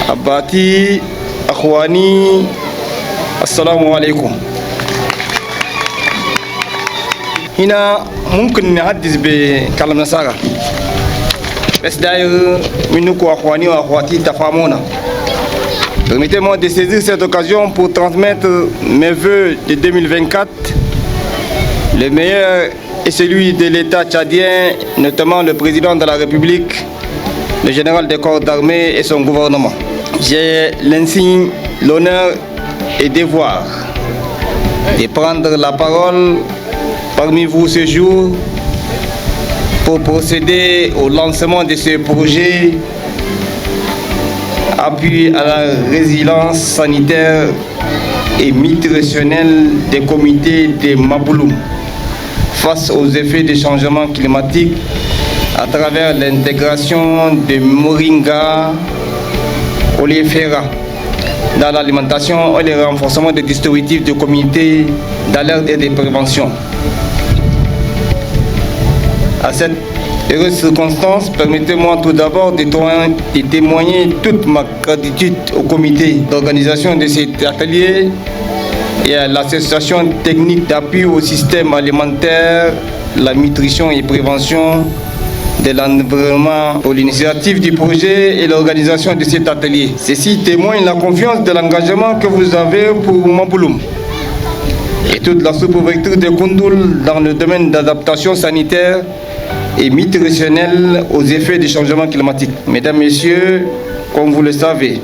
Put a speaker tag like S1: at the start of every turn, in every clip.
S1: Abati, Akhwani, Assalamu alaikum. هنا ممكن نحدث بكلام نصارى بس داير منكم أخواني وأخواتي تفهمونا. Permettez-moi de saisir cette occasion pour transmettre mes vœux de 2024. Le meilleur est celui de l'État tchadien, notamment le président de la République, le général des corps d'armée et son gouvernement. J'ai l'insigne, l'honneur et devoir de prendre la parole parmi vous ce jour pour procéder au lancement de ce projet appui à la résilience sanitaire et nutritionnelle des comités de Mabouloum face aux effets des changements climatiques à travers l'intégration de moringa oleifera dans l'alimentation et le renforcement des dispositifs de comités d'alerte et de prévention. À cette heureuse circonstance, permettez-moi tout d'abord de témoigner toute ma gratitude au comité d'organisation de cet atelier et à l'association technique d'appui au système alimentaire, la nutrition et prévention de l'environnement pour l'initiative du projet et l'organisation de cet atelier. Ceci témoigne la confiance de l'engagement que vous avez pour Mabouloum et toute la sous-préfecture de Koundoul dans le domaine d'adaptation sanitaire et nutritionnelle aux effets du changement climatique. Mesdames, Messieurs, comme vous le savez,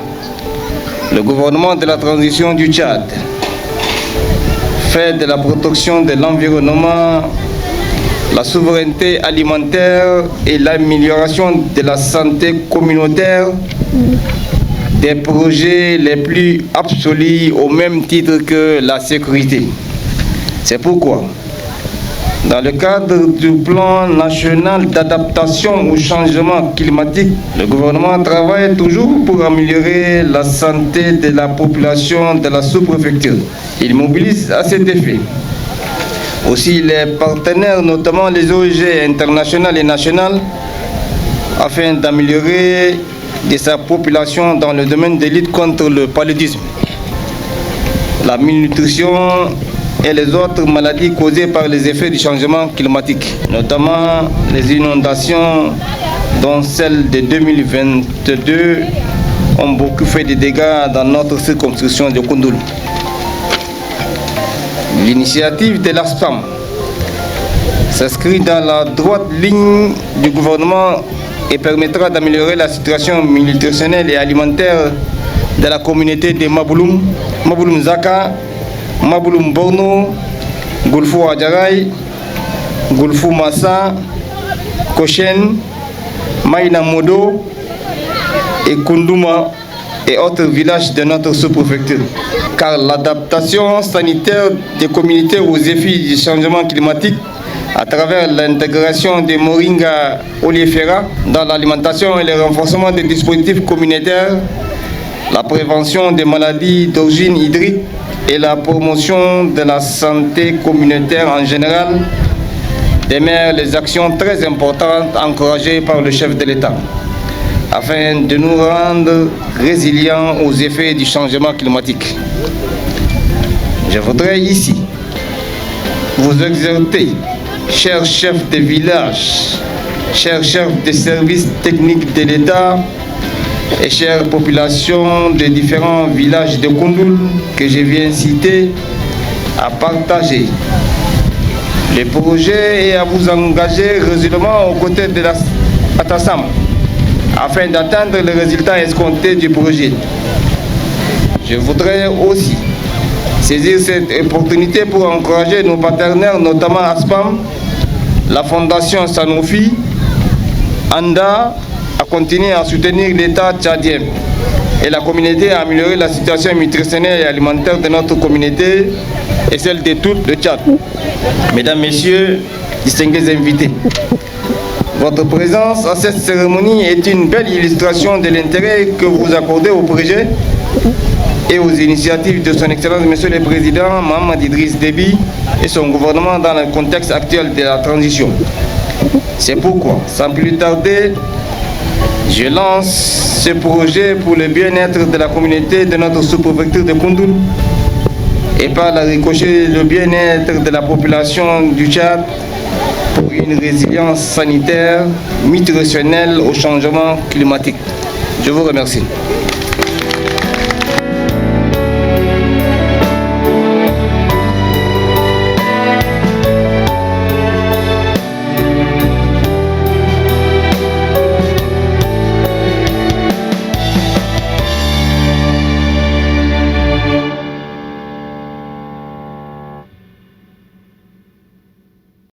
S1: le gouvernement de la transition du Tchad fait de la protection de l'environnement, la souveraineté alimentaire et l'amélioration de la santé communautaire des projets les plus absolus au même titre que la sécurité. C'est pourquoi, dans le cadre du plan national d'adaptation au changement climatique, le gouvernement travaille toujours pour améliorer la santé de la population de la sous-préfecture. Il mobilise à cet effet aussi les partenaires, notamment les ONG internationales et nationales, afin d'améliorer de sa population dans le domaine de lutte contre le paludisme, la malnutrition et les autres maladies causées par les effets du changement climatique, notamment les inondations dont celles de 2022 ont beaucoup fait de dégâts dans notre circonscription de Koundoul. L'initiative de l'ASPAM s'inscrit dans la droite ligne du gouvernement et permettra d'améliorer la situation nutritionnelle et alimentaire de la communauté de Mabouloum, Mabouloum Zaka, Mabouloum Borno, Goulfou Adjaray, Goulfou Massa, Kochen, Maïna Modo et Koundouma et autres villages de notre sous-préfecture. Car l'adaptation sanitaire des communautés aux effets du changement climatique à travers l'intégration des moringa oleifera dans l'alimentation et le renforcement des dispositifs communautaires, la prévention des maladies d'origine hydrique et la promotion de la santé communautaire en général demeurent les actions très importantes encouragées par le chef de l'État afin de nous rendre résilients aux effets du changement climatique. Je voudrais ici vous exhorter, chers chefs de village, chers chefs de services techniques de l'État et chères populations des différents villages de Koundoul que je viens citer, à partager les projets et à vous engager résolument aux côtés de la ATASAM afin d'atteindre les résultats escomptés du projet. Je voudrais aussi saisir cette opportunité pour encourager nos partenaires, notamment ASPAM, la Fondation Sanofi, ANDA, à continuer à soutenir l'État tchadien et la communauté à améliorer la situation nutritionnelle et alimentaire de notre communauté et celle de tout le Tchad. Mesdames, Messieurs, distingués invités, votre présence à cette cérémonie est une belle illustration de l'intérêt que vous accordez au projet et aux initiatives de son Excellence Monsieur le Président Mohamed Idriss Déby et son gouvernement dans le contexte actuel de la transition. C'est pourquoi, sans plus tarder, Je lance ce projet pour le bien-être de la communauté de notre sous-préfecture de Koundoul et par la ricochet le bien-être de la population du Tchad pour une résilience sanitaire nutritionnelle au changement climatique. Je vous remercie.